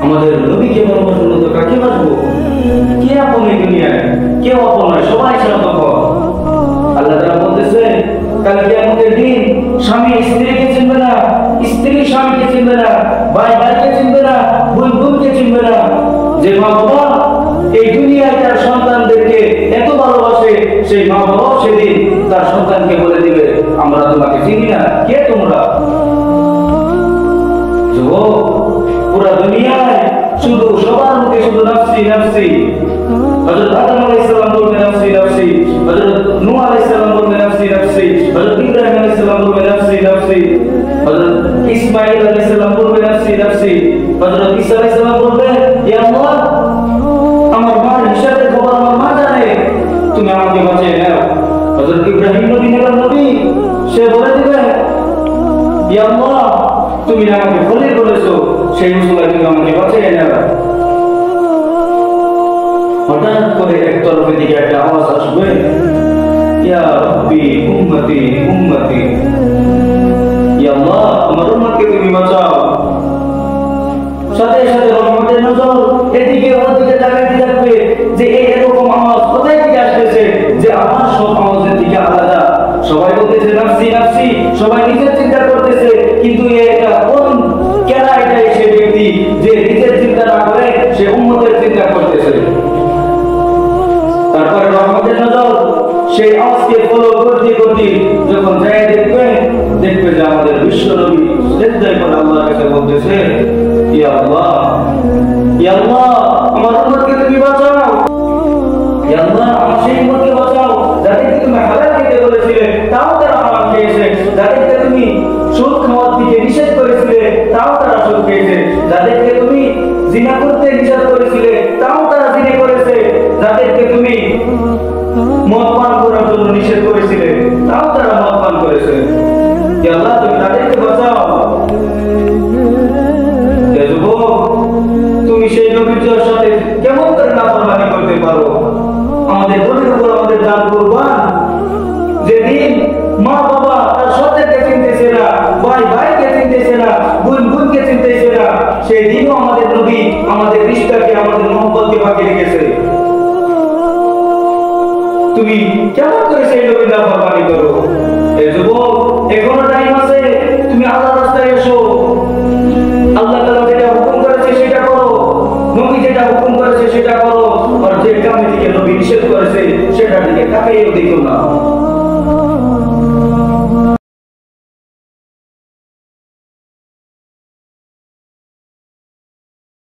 আমাদের নবীকে ভালোবাসার মতো কাকে বাসবো? কে আপন এই দুনিয়ায়? কেউ আপন নয়, সবাই স্বার্থপর। আল্লাহ তাআলা বলতেছে কাল কিয়ামতের দিন স্বামী স্ত্রীকে চিনবে না, স্ত্রী স্বামীকে চিনবে না, ভাই ভাইকে চিনবে না, বোন বোনকে চিনবে না। যে মা বাবা এই দুনিয়ায় তার সন্তানদেরকে এত ভালোবাসে, সেই মা বাবা সেদিন তার সন্তানকে বলে দিবে আমরা তোমাকে চিনি না, কে তোমরা? যুবক, পুরা দুনিয়ায় শুধু সবার মুখে শুধু নাফসি নাফসি। হযরত আদম আলাইহিস সালাম বললেন নাফসি নাফসি, হযরত নূহ আলাইহিস সালাম বললেন নাফসি নাফসি, হযরত ইব্রাহিম আলাইহিস সালাম বললেন নাফসি নাফসি, হযরত ইসমাঈল আলাইহিস সালাম বললেন নাফসি নাফসি, হযরত ঈসা আলাইহিস সালাম বললেন ইয়া আল্লাহ আমার মার হিসাবের খবর আমার মা জানে, তুমি আমাকে বাঁচিয়ে নাও। হযরত ইব্রাহিম নবী সে বলে দিবে ইয়া আল্লাহ তুমি আমাকে খলিল বলেছো, সেই মুসলমান তুমি আমাকে বাঁচিয়ে নাও। হঠাৎ করে একতরফের দিকে একটা আওয়াজ আসবে ইয়া রাব্বি উম্মতি উম্মতি, ইয়া আল্লাহ আমার উম্মতকে তুমি বাঁচাও। সাথে সাথে রহমতের নজর এদিকে ওদিকে তাকাতে থাকবে যে এরকম আওয়াজ কোথায় থেকে আসতেছে, যে আমার সব আওয়াজের দিকে আলাদা। সবাই বলতেছে নাফসি নাফসি, সবাই নিজের চিন্তা করতেছে, কিন্তু এটা কোন কেনা এটা সে ব্যক্তি যে নিজের চিন্তা না করে সে উম্মতের চিন্তা করতেছে। তারপরে রহমতের নজর সেই আওয়াজকে ফলো করতে করতে যখন যায় দেখবে যে আমাদের বিশ্ব নবী সিজদায় পড়ে আল্লাহর কাছে বলতেছে ইয়া আল্লাহ ইয়া আল্লাহ আমার উম্মতকে তুমি বাঁচাও, ইয়া আল্লাহ আমার সেই উম্মতকে বাঁচাও যাদেরকে তুমি হালাল খেতে বলেছিলে তাও তারা হারাম খেয়েছে, যাদেরকে তুমি সুদ খাওয়ার দিকে নিষেধ করেছিলে তাও তারা সুদ খেয়েছে, যাদেরকে তুমি জিনা করতে নিষেধ করেছিলে তাও তারা জিনা করেছে, যাদেরকে তুমি মদ পান করার জন্য নিষেধ করেছিলে তাও তারা মদ পান করেছে। ইয়া আল্লাহ তুমি তাদেরকে বাঁচাও। হে যুবক, তুমি সেই নবীর সাথে কেমন করে নাফরমানি করতে পারো? আমাদের নবীর উপর আমাদের জান কুরবান। যেদিন মা বাবা তার সন্তানকে চিনতেছে না, ভাই ভাইকে চিনতেছে না, বোন বোনকে চিনতেছে না, সেই দিনও আমাদের নবী আমাদের রিশতাকে আমাদের মহব্বতকে বাকি রেখেছে। তুমি কেমন করে সেই নবীর নাফরমানি করো? হে যুবক, এখনো টাইম আছে, তুমি আল্লাহর রাস্তায় এসো। আল্লাহ তাআলা যেটা হুকুম করেছে সেটা করো, নবী যেটা হুকুম করেছে সেটা করো, আর যে কামের দিকে নবী নিষেধ করেছে সেটার দিকে তাকাইও দেখো না।